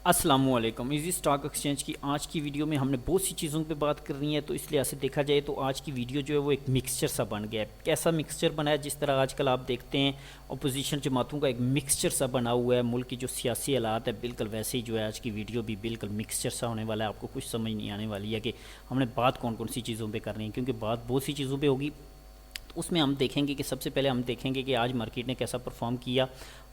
السلام علیکم۔ Easy stock exchange کی آج کی ویڈیو میں ہم نے بہت سی چیزوں پہ بات کرنی ہے، تو اس لحاظ سے دیکھا جائے تو آج کی ویڈیو جو ہے وہ ایک مکسچر سا بن گیا ہے۔ کیسا مکسچر بنا ہے؟ جس طرح آج کل آپ دیکھتے ہیں اپوزیشن جماعتوں کا ایک مکسچر سا بنا ہوا ہے، ملک کی جو سیاسی حالات ہے بالکل ویسے ہی جو ہے آج کی ویڈیو بھی بالکل مکسچر سا ہونے والا ہے۔ آپ کو کچھ سمجھ نہیں آنے والی ہے کہ ہم نے بات کون کون سی چیزوں پہ کرنی ہے، کیونکہ بات بہت سی چیزوں پہ ہوگی۔ اس میں ہم دیکھیں گے کہ سب سے پہلے ہم دیکھیں گے کہ آج مارکیٹ نے کیسا پرفارم کیا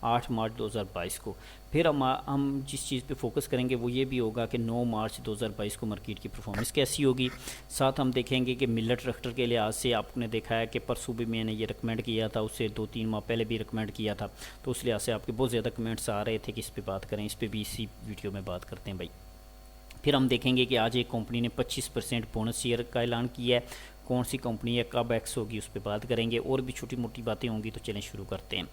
8 مارچ 2022 کو۔ پھر ہم جس چیز پہ فوکس کریں گے وہ یہ بھی ہوگا کہ 9 مارچ 2022 کو مارکیٹ کی پرفارمنس کیسی ہوگی۔ ساتھ ہم دیکھیں گے کہ ملٹ ٹریکٹر کے لحاظ سے آپ نے دیکھا ہے کہ پرسوں بھی میں نے یہ ریکمینڈ کیا تھا، اس سے 2-3 ماہ پہلے بھی ریکمینڈ کیا تھا، تو اس لحاظ سے آپ کے بہت زیادہ کمنٹس آ رہے تھے کہ اس پہ بات کریں، اس پہ بھی اسی ویڈیو میں بات کرتے ہیں بھائی۔ پھر ہم دیکھیں گے کہ آج ایک کمپنی نے 25% بونس شیئر کا اعلان کیا ہے، کون سی کمپنی ہے، کب ایکس ہوگی، اس پہ بات کریں گے، اور بھی چھوٹی موٹی باتیں ہوں گی، تو چلیں شروع کرتے ہیں۔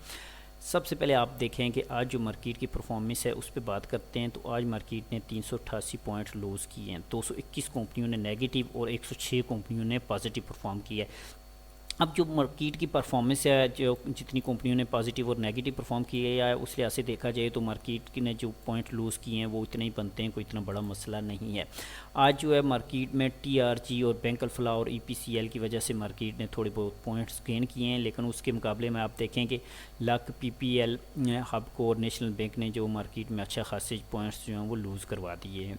سب سے پہلے آپ دیکھیں کہ آج جو مارکیٹ کی پرفارمنس ہے اس پہ بات کرتے ہیں، تو آج مارکیٹ نے 388 پوائنٹ لوز کیے ہیں، 221 کمپنیوں نے نیگیٹو اور 106 کمپنیوں نے پازیٹیو پرفارم کیا ہے۔ اب جو مارکیٹ کی پرفارمنس ہے، جو جتنی کمپنیوں نے پازیٹیو اور نیگیٹو پرفارم کیا ہے، اس لحاظ سے دیکھا جائے تو مارکیٹ نے جو پوائنٹ لوز کیے ہیں وہ اتنے ہی بنتے ہیں، کوئی اتنا بڑا مسئلہ نہیں ہے۔ آج جو ہے مارکیٹ میں ٹی آر جی اور بینک الفلاح اور ای پی سی ایل کی وجہ سے مارکیٹ نے تھوڑے بہت پوائنٹس گین کیے ہیں، لیکن اس کے مقابلے میں آپ دیکھیں کہ لک پی پی ایل ہب کو اور نیشنل بینک نے جو مارکیٹ میں اچھا خاصے پوائنٹس جو ہیں وہ لوز کروا دیے ہیں۔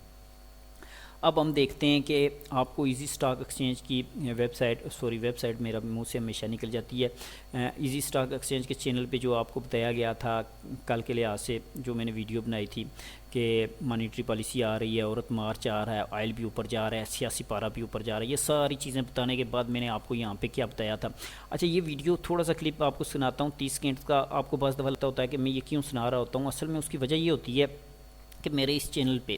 اب ہم دیکھتے ہیں کہ آپ کو ایزی اسٹاک ایکسچینج کی ویب سائٹ میرا منہ سے ہمیشہ نکل جاتی ہے۔ ایزی اسٹاک ایکسچینج کے چینل پہ جو آپ کو بتایا گیا تھا کل کے لحاظ سے، جو میں نے ویڈیو بنائی تھی کہ مانیٹری پالیسی آ رہی ہے، عورت مارچ آ رہا ہے، آئل بھی اوپر جا رہا ہے، سیاسی پارہ بھی اوپر جا رہا ہے، یہ ساری چیزیں بتانے کے بعد میں نے آپ کو یہاں پہ کیا بتایا تھا۔ اچھا، یہ ویڈیو تھوڑا سا کلپ آپ کو سناتا ہوں 30 سیکنڈ کا۔ آپ کو بعض دفعہ لگتا ہوتا ہے کہ میں یہ کیوں سنا رہا ہوتا ہوں، اصل میں اس کی وجہ یہ ہوتی ہے کہ میرے اس چینل پہ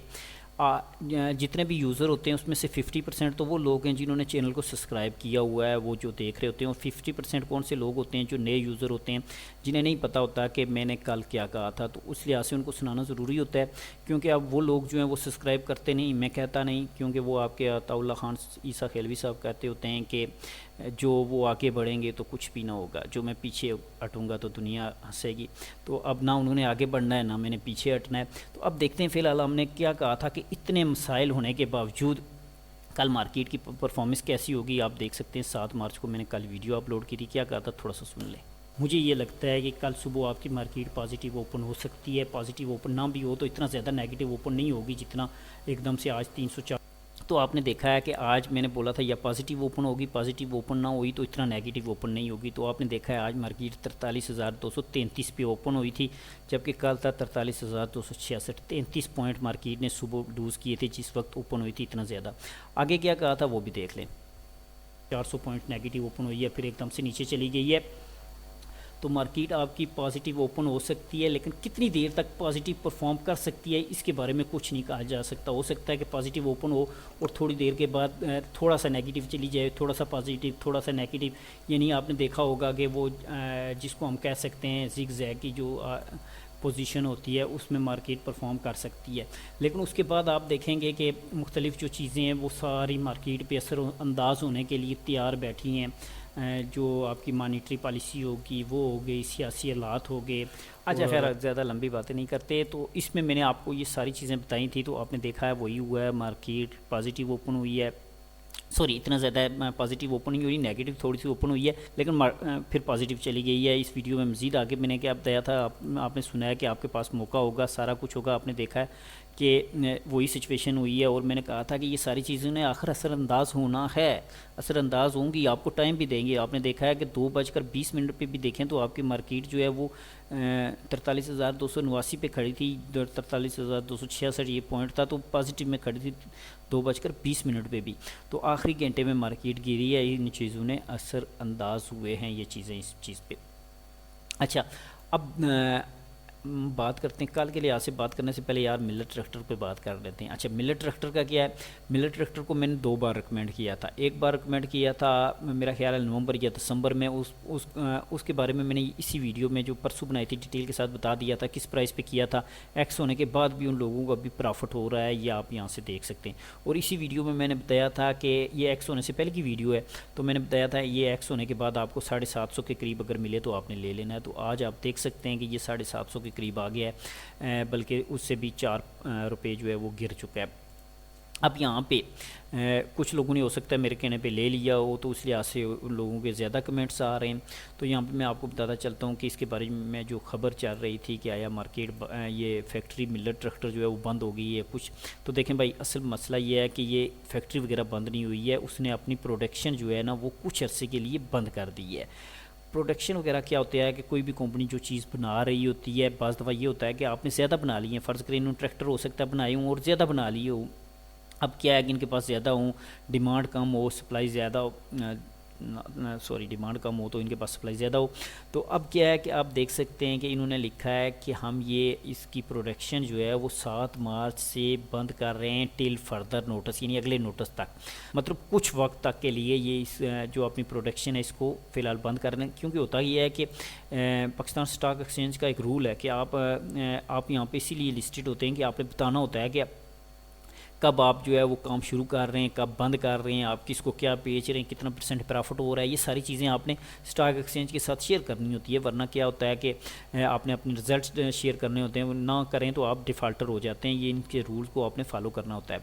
جتنے بھی یوزر ہوتے ہیں اس میں سے 50% تو وہ لوگ ہیں جنہوں نے چینل کو سبسکرائب کیا ہوا ہے، وہ جو دیکھ رہے ہوتے ہیں، اور 50% کون سے لوگ ہوتے ہیں جو نئے یوزر ہوتے ہیں، جنہیں نہیں پتہ ہوتا کہ میں نے کل کیا کہا تھا، تو اس لحاظ سے ان کو سنانا ضروری ہوتا ہے، کیونکہ اب وہ لوگ جو ہیں وہ سبسکرائب کرتے نہیں، میں کہتا نہیں، کیونکہ وہ آپ کے عطا اللہ خان عیسیٰ خیلوی صاحب کہتے ہوتے ہیں کہ جو وہ آگے بڑھیں گے تو کچھ بھی نہ ہوگا، جو میں پیچھے ہٹوں گا تو دنیا ہنسے گی۔ تو اب نہ انہوں نے آگے بڑھنا ہے، نہ میں نے پیچھے ہٹنا ہے۔ تو اب دیکھتے ہیں، فی الحال ہم نے کیا کہا تھا کہ اتنے مسائل ہونے کے باوجود کل مارکیٹ کی پرفارمنس کیسی ہوگی آپ دیکھ سکتے ہیں۔ 7 مارچ کو میں نے کل ویڈیو اپلوڈ کی تھی، کیا کہا تھا تھوڑا سا سن لیں۔ مجھے یہ لگتا ہے کہ کل صبح آپ کی مارکیٹ پازیٹیو اوپن ہو سکتی ہے، پازیٹیو اوپن نہ بھی ہو تو اتنا زیادہ نیگیٹو اوپن نہیں ہوگی جتنا ایک دم سے آج 304۔ تو آپ نے دیکھا ہے کہ آج میں نے بولا تھا یا پازیٹیو اوپن ہوگی، پازیٹیو اوپن نہ ہوئی تو اتنا نیگیٹو اوپن نہیں ہوگی، تو آپ نے دیکھا ہے آج مارکیٹ 43,233 پہ اوپن ہوئی تھی، جبکہ کل تھا 43,266۔ 33 پوائنٹ مارکیٹ نے صبح لوز کیے تھے جس وقت اوپن ہوئی تھی اتنا زیادہ۔ آگے کیا کہا تھا وہ بھی دیکھ لیں۔ 400 پوائنٹ نیگیٹو اوپن ہوئی ہے، پھر ایک دم سے نیچے چلی گئی ہے، تو مارکیٹ آپ کی پازیٹیو اوپن ہو سکتی ہے، لیکن کتنی دیر تک پازیٹیو پرفارم کر سکتی ہے اس کے بارے میں کچھ نہیں کہا جا سکتا۔ ہو سکتا ہے کہ پازیٹیو اوپن ہو اور تھوڑی دیر کے بعد تھوڑا سا نیگیٹو چلی جائے، تھوڑا سا پازیٹیو، تھوڑا سا نیگیٹو، یعنی آپ نے دیکھا ہوگا کہ وہ جس کو ہم کہہ سکتے ہیں زگ زیگ کی جو پوزیشن ہوتی ہے اس میں مارکیٹ پرفارم کر سکتی ہے، لیکن اس کے بعد آپ دیکھیں گے کہ مختلف جو چیزیں ہیں وہ ساری مارکیٹ پہ اثر انداز ہونے کے لیے تیار بیٹھی ہیں۔ جو آپ کی مانیٹری پالیسی ہوگی وہ ہو گئی، سیاسی حالات ہو گئے۔ اچھا خیر، زیادہ لمبی باتیں نہیں کرتے، تو اس میں نے آپ کو یہ ساری چیزیں بتائی تھیں، تو آپ نے دیکھا ہے وہی ہوا ہے، مارکیٹ پازیٹیو اوپن ہوئی ہے، اتنا زیادہ پازیٹیو اوپن نہیں ہوئی، نیگیٹو تھوڑی سی اوپن ہوئی ہے، لیکن پھر پازیٹیو چلی گئی ہے۔ اس ویڈیو میں مزید آگے میں نے کیا بتایا تھا، آپ نے سنا ہے کہ آپ کے پاس موقع ہوگا، سارا کچھ ہوگا، آپ نے دیکھا ہے کہ وہی سچویشن ہوئی ہے، اور میں نے کہا تھا کہ یہ ساری چیزیں نے آخر اثر انداز ہونا ہے، اثر انداز ہوں گی، آپ کو ٹائم بھی دیں گے۔ آپ نے دیکھا ہے کہ 2:20 پہ بھی دیکھیں تو آپ کی مارکیٹ جو ہے وہ 43,289 پہ کھڑی تھی، 43,266 یہ پوائنٹ تھا، تو پازیٹیو میں کھڑی تھی 2:20 پہ بھی، تو آخری گھنٹے میں مارکیٹ گری ہے، ان چیزوں نے اثر انداز ہوئے ہیں یہ چیزیں اس چیز پہ۔ اچھا، اب بات کرتے ہیں کل کے لحاظ سے بات کرنے سے پہلے یار ملٹ ٹریکٹر پہ بات کر لیتے ہیں۔ اچھا، ملٹ ٹریکٹر کا کیا ہے؟ ملٹ ٹریکٹر کو میں نے 2 بار ریکمینڈ کیا تھا، ایک بار ریکمینڈ کیا تھا میرا خیال ہے نومبر یا دسمبر میں، اس کے بارے میں نے اسی ویڈیو میں جو پرسوں بنائی تھی ڈیٹیل کے ساتھ بتا دیا تھا کس پرائس پہ کیا تھا، ایکس ہونے کے بعد بھی ان لوگوں کو ابھی پرافٹ ہو رہا ہے، یہ آپ یہاں سے دیکھ سکتے ہیں، اور اسی ویڈیو میں نے بتایا تھا کہ یہ ایکس ہونے سے پہلے کی ویڈیو ہے، تو میں نے بتایا تھا یہ ایکس ہونے کے بعد آپ کو 750 کے قریب اگر ملے تو آپ نے لے لینا ہے، تو آج آپ دیکھ سکتے ہیں کہ یہ 750 کے قریب آ گیا ہے، بلکہ اس سے بھی 4 روپے جو ہے وہ گر چکا ہے۔ اب یہاں پہ کچھ لوگوں نے ہو سکتا ہے میرے کہنے پہ لے لیا ہو، تو اس لحاظ سے ان لوگوں کے زیادہ کمنٹس آ رہے ہیں۔ تو یہاں پہ میں آپ کو بتاتا چلتا ہوں کہ اس کے بارے میں جو خبر چل رہی تھی کہ آیا مارکیٹ یہ فیکٹری ملر ٹریکٹر جو ہے وہ بند ہو گئی ہے کچھ، تو دیکھیں بھائی اصل مسئلہ یہ ہے کہ یہ فیکٹری وغیرہ بند نہیں ہوئی ہے، اس نے اپنی پروڈکشن جو ہے نا وہ کچھ عرصے کے لیے بند کر دی ہے۔ پروڈکشن وغیرہ کیا ہوتا ہے کہ کوئی بھی کمپنی جو چیز بنا رہی ہوتی ہے، بعض دفعہ یہ ہوتا ہے کہ آپ نے زیادہ بنا لی ہیں، فرض کریں انہوں ٹریکٹر ہو سکتا ہے بنائے ہوں اور زیادہ بنا لی ہو، اب کیا ہے کہ ان کے پاس زیادہ ہوں، ڈیمانڈ کم ہو سپلائی زیادہ ہو، ڈیمانڈ کم ہو تو ان کے پاس سپلائی زیادہ ہو، تو اب کیا ہے کہ آپ دیکھ سکتے ہیں کہ انہوں نے لکھا ہے کہ ہم یہ اس کی پروڈکشن جو ہے وہ 7 مارچ سے بند کر رہے ہیں ٹل فردر نوٹس، یعنی اگلے نوٹس تک، مطلب کچھ وقت تک کے لیے یہ اس جو اپنی پروڈکشن ہے اس کو فی الحال بند کر رہے ہیں، کیونکہ ہوتا یہ ہے کہ پاکستان اسٹاک ایکسچینج کا ایک رول ہے کہ آپ یہاں پہ اسی لیے لسٹڈ ہوتے ہیں کہ آپ نے بتانا ہوتا ہے کہ کب آپ جو ہے وہ کام شروع کر رہے ہیں، کب بند کر رہے ہیں، آپ کس کو کیا بیچ رہے ہیں، کتنا پرسنٹ پرافٹ ہو رہا ہے، یہ ساری چیزیں آپ نے اسٹاک ایکسچینج کے ساتھ شیئر کرنی ہوتی ہے، ورنہ کیا ہوتا ہے کہ آپ نے اپنے رزلٹس شیئر کرنے ہوتے ہیں، وہ نہ کریں تو آپ ڈیفالٹر ہو جاتے ہیں، یہ ان کے رولز کو آپ نے فالو کرنا ہوتا ہے۔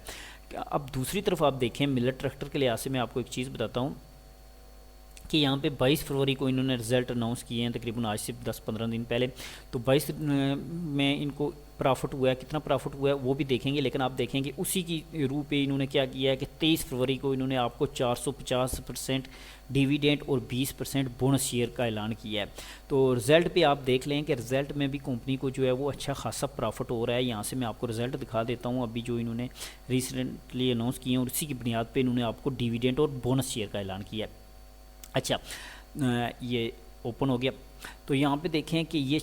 اب دوسری طرف آپ دیکھیں ملر ٹریکٹر کے لحاظ سے میں آپ کو ایک چیز بتاتا ہوں کہ یہاں پہ 22 فروری کو انہوں نے رزلٹ اناؤنس کیے ہیں، تقریباً آج سے 10-15 دن پہلے، تو 22 میں ان کو پرافٹ ہوا ہے، کتنا پرافٹ ہوا ہے وہ بھی دیکھیں گے، لیکن آپ دیکھیں کہ اسی کی روح پہ انہوں نے کیا کیا ہے کہ 23 فروری کو انہوں نے آپ کو 450% ڈیویڈینڈ اور 20% بونس شیئر کا اعلان کیا ہے۔ تو رزلٹ پہ آپ دیکھ لیں کہ رزلٹ میں بھی کمپنی کو جو ہے وہ اچھا خاصا پرافٹ ہو رہا ہے، یہاں سے میں آپ کو رزلٹ دکھا دیتا ہوں ابھی جو انہوں نے ریسنٹلی اناؤنس کیے ہیں، اور اسی کی بنیاد پہ انہوں نے آپ کو ڈیویڈینڈ اور بونس شیئر کا اعلان کیا ہے۔ اچھا یہ اوپن ہو گیا، تو یہاں پہ دیکھیں کہ یہ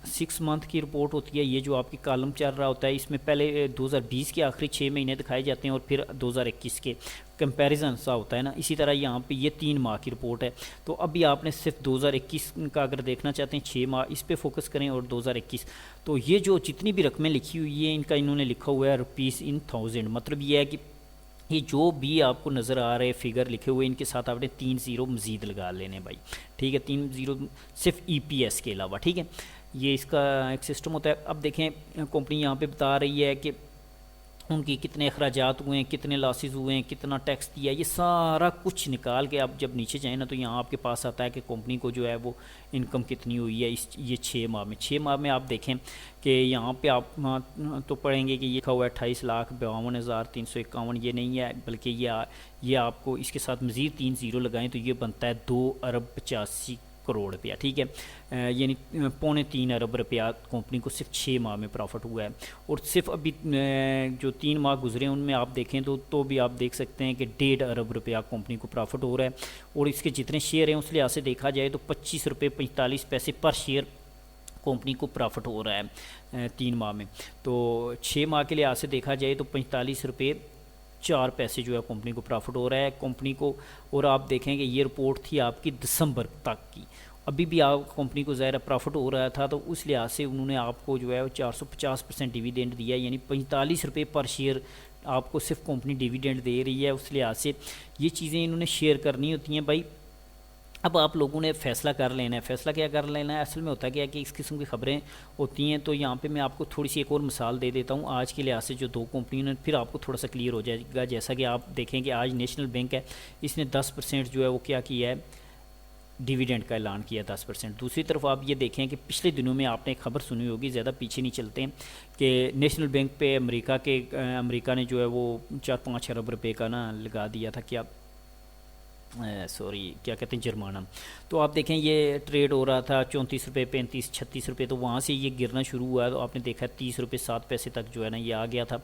6 منتھ کی رپورٹ ہوتی ہے، یہ جو آپ کی کالم چل رہا ہوتا ہے اس میں پہلے 2020 کے آخری 6 مہینے دکھائے جاتے ہیں اور پھر 2021 کے کمپیریزن سا ہوتا ہے نا، اسی طرح یہاں پہ یہ 3 ماہ کی رپورٹ ہے، تو ابھی آپ نے صرف 2021 کا اگر دیکھنا چاہتے ہیں 6 ماہ اس پہ فوکس کریں اور 2021، تو یہ جو جتنی بھی رقمیں لکھی ہوئی ہیں ان کا انہوں نے لکھا ہوا ہے روپیز ان 1000، مطلب یہ ہے کہ یہ جو بھی آپ کو نظر آ رہے فگر لکھے ہوئے ان کے ساتھ آپ نے 3 زیرو مزید لگا لینے بھائی، ٹھیک ہے، 3 زیرو صرف ای پی ایس کے علاوہ، ٹھیک ہے، یہ اس کا ایک سسٹم ہوتا ہے۔ اب دیکھیں کمپنی یہاں پہ بتا رہی ہے کہ ان کی کتنے اخراجات ہوئے ہیں، کتنے لاسز ہوئے ہیں، کتنا ٹیکس دیا، یہ سارا کچھ نکال کے آپ جب نیچے جائیں نا تو یہاں آپ کے پاس آتا ہے کہ کمپنی کو جو ہے وہ انکم کتنی ہوئی ہے یہ 6 ماہ میں۔ 6 ماہ میں آپ دیکھیں کہ یہاں پہ آپ تو پڑھیں گے کہ یہ لکھا ہوا ہے 28,52,351، یہ نہیں ہے بلکہ یہ آپ کو اس کے ساتھ مزید 3 زیرو لگائیں تو یہ بنتا ہے 2,85 کروڑ روپیہ، ٹھیک ہے، یعنی 2.25 ارب روپیہ کمپنی کو صرف 6 ماہ میں پرافٹ ہوا ہے، اور صرف ابھی جو 3 ماہ گزرے ان میں آپ دیکھیں تو بھی آپ دیکھ سکتے ہیں کہ 1.5 ارب روپیہ کمپنی کو پرافٹ ہو رہا ہے، اور اس کے جتنے شیئر ہیں اس لحاظ سے دیکھا جائے تو 25 روپے 45 پیسے پر شیئر کمپنی کو پرافٹ ہو رہا ہے 3 ماہ میں، تو 6 ماہ کے لحاظ سے دیکھا جائے تو 45 روپے 4 پیسے جو ہے کمپنی کو پرافٹ ہو رہا ہے کمپنی کو، اور آپ دیکھیں کہ یہ رپورٹ تھی آپ کی دسمبر تک کی، ابھی بھی آپ کمپنی کو ظاہر پرافٹ ہو رہا تھا، تو اس لحاظ سے انہوں نے آپ کو جو ہے 450% ڈیویڈینڈ دیا، یعنی 45 روپے پر شیئر آپ کو صرف کمپنی ڈیویڈینڈ دے رہی ہے، اس لحاظ سے یہ چیزیں انہوں نے شیئر کرنی ہوتی ہیں بھائی۔ اب آپ لوگوں نے فیصلہ کر لینا ہے، فیصلہ کیا کر لینا ہے، اصل میں ہوتا کیا ہے کہ اس قسم کی خبریں ہوتی ہیں، تو یہاں پہ میں آپ کو تھوڑی سی ایک اور مثال دے دیتا ہوں آج کے لحاظ سے جو 2 کمپنیوں نے، پھر آپ کو تھوڑا سا کلیئر ہو جائے گا، جیسا کہ آپ دیکھیں کہ آج نیشنل بینک ہے، اس نے 10% جو ہے وہ کیا ہے ڈیویڈینڈ کا اعلان کیا 10%۔ دوسری طرف آپ یہ دیکھیں کہ پچھلے دنوں میں آپ نے ایک خبر سنی ہوگی، زیادہ پیچھے نہیں چلتے ہیں، کہ نیشنل بینک پہ امریکہ نے جو ہے وہ 4-5 ارب روپے کا نا لگا دیا تھا، کیا کہتے ہیں جرمانہ، تو آپ دیکھیں یہ ٹریڈ ہو رہا تھا 34 روپے 35 36 روپے، تو وہاں سے یہ گرنا شروع ہوا، تو آپ نے دیکھا 30 روپے 7 پیسے تک جو ہے نا یہ آ گیا تھا۔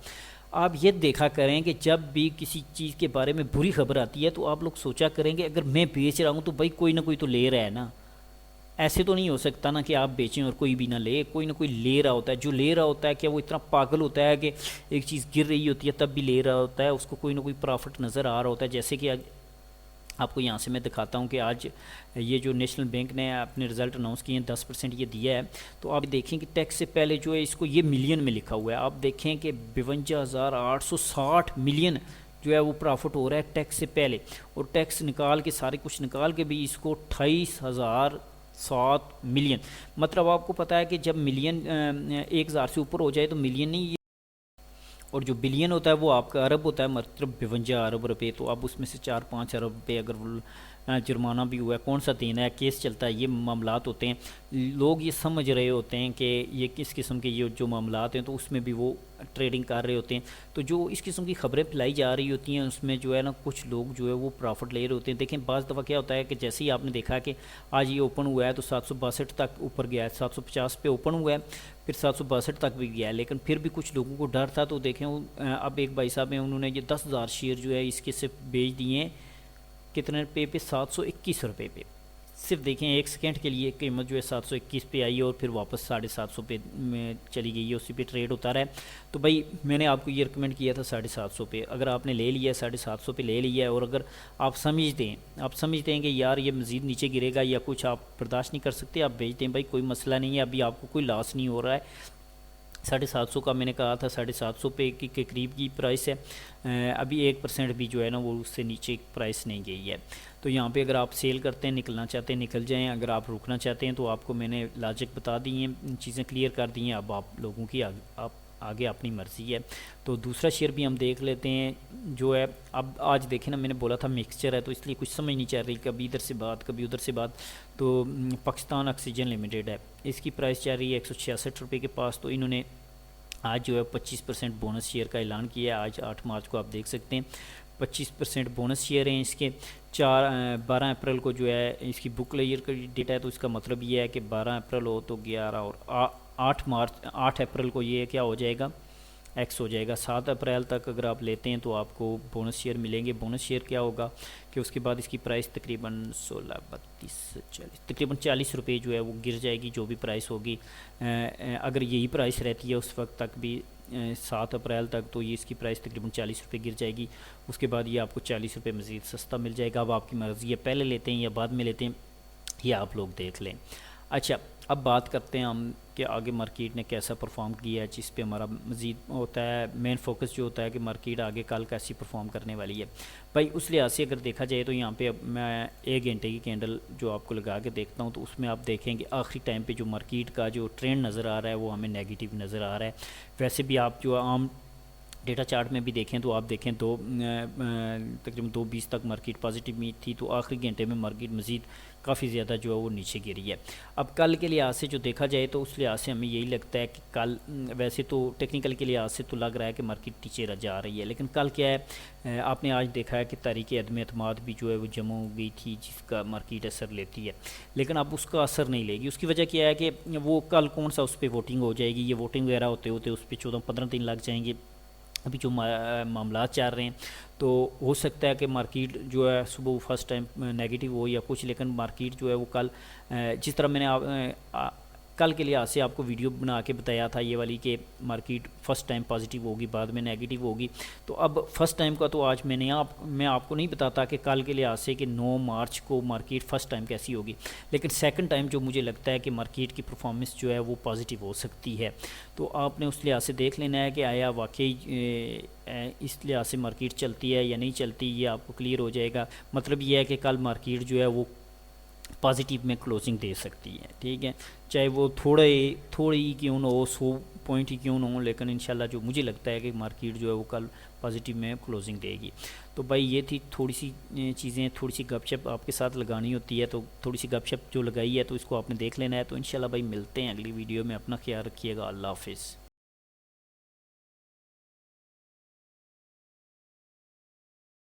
آپ یہ دیکھا کریں کہ جب بھی کسی چیز کے بارے میں بری خبر آتی ہے تو آپ لوگ سوچا کریں گے اگر میں بیچ رہا ہوں تو بھائی کوئی نہ کوئی تو لے رہا ہے نا، ایسے تو نہیں ہو سکتا نا کہ آپ بیچیں اور کوئی بھی نہ لے، کوئی نہ کوئی لے رہا ہوتا ہے، جو لے رہا ہوتا ہے کیا وہ اتنا پاگل ہوتا ہے کہ ایک چیز گر رہی ہوتی ہے تب بھی لے رہا ہوتا ہے، اس کو کوئی نہ کوئی پرافٹ نظر آ رہا ہوتا ہے، جیسے کہ آپ کو یہاں سے میں دکھاتا ہوں کہ آج یہ جو نیشنل بینک نے اپنے رزلٹ اناؤنس کیے ہیں 10% یہ دیا ہے، تو آپ دیکھیں کہ ٹیکس سے پہلے جو ہے اس کو یہ ملین میں لکھا ہوا ہے، آپ دیکھیں کہ 52,860 ملین جو ہے وہ پرافٹ ہو رہا ہے ٹیکس سے پہلے، اور ٹیکس نکال کے سارے کچھ نکال کے بھی اس کو 7 ملین، مطلب آپ کو پتہ ہے کہ جب ملین 1000 سے اوپر ہو جائے تو ملین نہیں، اور جو بلین ہوتا ہے وہ آپ کا ارب ہوتا ہے، مطلب 52 ارب روپے، تو اب اس میں سے 4-5 ارب روپے اگر جرمانہ بھی ہوا ہے، کون سا دینا ہے، کیس چلتا ہے، یہ معاملات ہوتے ہیں، لوگ یہ سمجھ رہے ہوتے ہیں کہ یہ کس قسم کے یہ جو معاملات ہیں تو اس میں بھی وہ ٹریڈنگ کر رہے ہوتے ہیں، تو جو اس قسم کی خبریں پھیلائی جا رہی ہوتی ہیں اس میں جو ہے نا کچھ لوگ جو ہے وہ پرافٹ لے رہے ہوتے ہیں۔ دیکھیں بعض دفعہ کیا ہوتا ہے کہ جیسے ہی آپ نے دیکھا کہ آج یہ اوپن ہوا ہے تو 762 تک اوپر گیا ہے، 750 پہ اوپن ہوا ہے، پھر 762 تک بھی گیا ہے، لیکن پھر بھی کچھ لوگوں کو ڈر تھا، تو دیکھیں اب ایک بھائی صاحب ہیں انہوں نے یہ 10,000 شیئر جو ہے اس کے صرف بیچ دیے ہیں کتنے روپے پہ، 721 روپے پہ، صرف دیکھیں ایک سیکنڈ کے لیے قیمت جو ہے 721 پہ آئی ہے اور پھر واپس 750 پہ میں چلی گئی ہے، اسی پہ ٹریڈ ہوتا رہا ہے۔ تو بھائی میں نے آپ کو یہ ریکمنڈ کیا تھا 750 پہ، اگر آپ نے لے لیا ہے 750 پہ لے لیا ہے، اور اگر آپ سمجھتے ہیں کہ یار یہ مزید نیچے گرے گا یا کچھ آپ برداشت نہیں کر سکتے، آپ بیچ دیں، بھائی کوئی مسئلہ نہیں ہے، ابھی آپ کو کوئی لاس نہیں ہو رہا ہے۔ 750 کا میں نے کہا تھا 750 پہ کے قریب کی پرائس ہے، ابھی 1% بھی جو ہے نا وہ اس سے نیچے پرائس نہیں گئی ہے، تو یہاں پہ اگر آپ سیل کرتے ہیں، نکلنا چاہتے ہیں نکل جائیں، اگر آپ رکنا چاہتے ہیں تو آپ کو میں نے لاجک بتا دی ہیں، چیزیں کلیئر کر دی ہیں، اب آپ لوگوں کی آگے اپنی مرضی ہے۔ تو دوسرا شیئر بھی ہم دیکھ لیتے ہیں جو ہے، اب آج دیکھیں نا میں نے بولا تھا مکسچر ہے تو اس لیے کچھ سمجھ نہیں چل رہی، کبھی ادھر سے بات کبھی ادھر سے بات، تو پاکستان آکسیجن لمیٹڈ ہے، اس کی پرائس چل رہی ہے 166 روپے کے پاس، تو انہوں نے آج جو ہے 25% بونس شیئر کا اعلان کیا ہے، آج 8 مارچ کو آپ دیکھ سکتے ہیں 25% بونس شیئر ہیں اس کے۔ 12 اپریل کو جو ہے اس کی بک لیئر کا ڈیٹ ہے، تو اس کا مطلب یہ ہے کہ 12 اپریل ہو تو 11 اور 8 اپریل کو یہ کیا ہو جائے گا، ایکس ہو جائے گا۔ 7 اپریل تک اگر آپ لیتے ہیں تو آپ کو بونس شیئر ملیں گے۔ بونس شیئر کیا ہوگا کہ اس کے بعد اس کی پرائس تقریباً 16 32 40 تقریباً 40 روپے جو ہے وہ گر جائے گی، جو بھی پرائس ہوگی، اگر یہی پرائس رہتی ہے اس وقت تک بھی 7 اپریل تک، تو یہ اس کی پرائس تقریباً 40 روپے گر جائے گی، اس کے بعد یہ آپ کو 40 روپے مزید سستا مل جائے گا۔ اب آپ کی مرضی ہے پہلے لیتے ہیں یا بعد میں لیتے ہیں، یہ آپ لوگ دیکھ لیں۔ اچھا اب بات کرتے ہیں ہم کہ آگے مارکیٹ نے کیسا پرفارم کیا ہے، جس پہ ہمارا مزید ہوتا ہے مین فوکس جو ہوتا ہے کہ مارکیٹ آگے کل کیسی پرفارم کرنے والی ہے۔ بھائی اس لحاظ سے اگر دیکھا جائے تو یہاں پہ اب میں 1 گھنٹے کی کینڈل جو آپ کو لگا کے دیکھتا ہوں، تو اس میں آپ دیکھیں کہ آخری ٹائم پہ جو مارکیٹ کا جو ٹرینڈ نظر آ رہا ہے وہ ہمیں نیگیٹو نظر آ رہا ہے۔ ویسے بھی آپ جو عام ڈیٹا چارٹ میں بھی دیکھیں تو آپ دیکھیں تقریباً 2:20 تک مارکیٹ پازیٹیو میں تھی، تو آخری گھنٹے میں مارکیٹ مزید کافی زیادہ جو ہے وہ نیچے گری ہے۔ اب کل کے لحاظ سے جو دیکھا جائے تو اس لحاظ سے ہمیں یہی لگتا ہے کہ کل ویسے تو ٹیکنیکل کے لحاظ سے تو لگ رہا ہے کہ مارکیٹ نیچے جا رہی ہے، لیکن کل کیا ہے، آپ نے آج دیکھا ہے کہ تحریک عدم اعتماد بھی جو ہے وہ جمع ہو گئی تھی، جس کا مارکیٹ اثر لیتی ہے، لیکن اب اس کا اثر نہیں لے گی۔ اس کی وجہ کیا ہے کہ وہ کل کون سا اس پہ ووٹنگ ہو جائے گی، یہ ووٹنگ وغیرہ ہوتے اس پہ 14-15 دن لگ جائیں گے۔ ابھی جو معاملات چل رہے ہیں تو ہو سکتا ہے کہ مارکیٹ جو ہے صبح فرسٹ ٹائم نیگیٹو ہو یا کچھ، لیکن مارکیٹ جو ہے وہ کل جس طرح میں نے کل کے لحاظ سے آپ کو ویڈیو بنا کے بتایا تھا یہ والی کہ مارکیٹ فرسٹ ٹائم پازیٹیو ہوگی بعد میں نیگیٹو ہوگی، تو اب فرسٹ ٹائم کا تو آج میں آپ کو نہیں بتاتا کہ کل کے لحاظ سے کہ 9 مارچ کو مارکیٹ فرسٹ ٹائم کیسی ہوگی، لیکن سیکنڈ ٹائم جو مجھے لگتا ہے کہ مارکیٹ کی پرفارمنس جو ہے وہ پازیٹیو ہو سکتی ہے، تو آپ نے اس لحاظ سے دیکھ لینا ہے کہ آیا واقعی اس لحاظ سے مارکیٹ چلتی ہے یا نہیں چلتی، یہ آپ کو کلیئر ہو جائے گا۔ مطلب یہ ہے کہ کل مارکیٹ جو ہے وہ پازیٹیو میں کلوزنگ دے سکتی ہے، ٹھیک ہے، چاہے وہ تھوڑی کیوں نہ ہو، 100 پوائنٹ ہی کیوں نہ ہو، لیکن انشاءاللہ جو مجھے لگتا ہے کہ مارکیٹ جو ہے وہ کل پازیٹیو میں کلوزنگ دے گی۔ تو بھائی یہ تھی تھوڑی سی چیزیں، تھوڑی سی گپ شپ آپ کے ساتھ لگانی ہوتی ہے، تو تھوڑی سی گپ شپ جو لگائی ہے تو اس کو آپ نے دیکھ لینا ہے۔ تو انشاءاللہ بھائی ملتے ہیں اگلی ویڈیو میں، اپنا خیال رکھیے گا، اللہ حافظ۔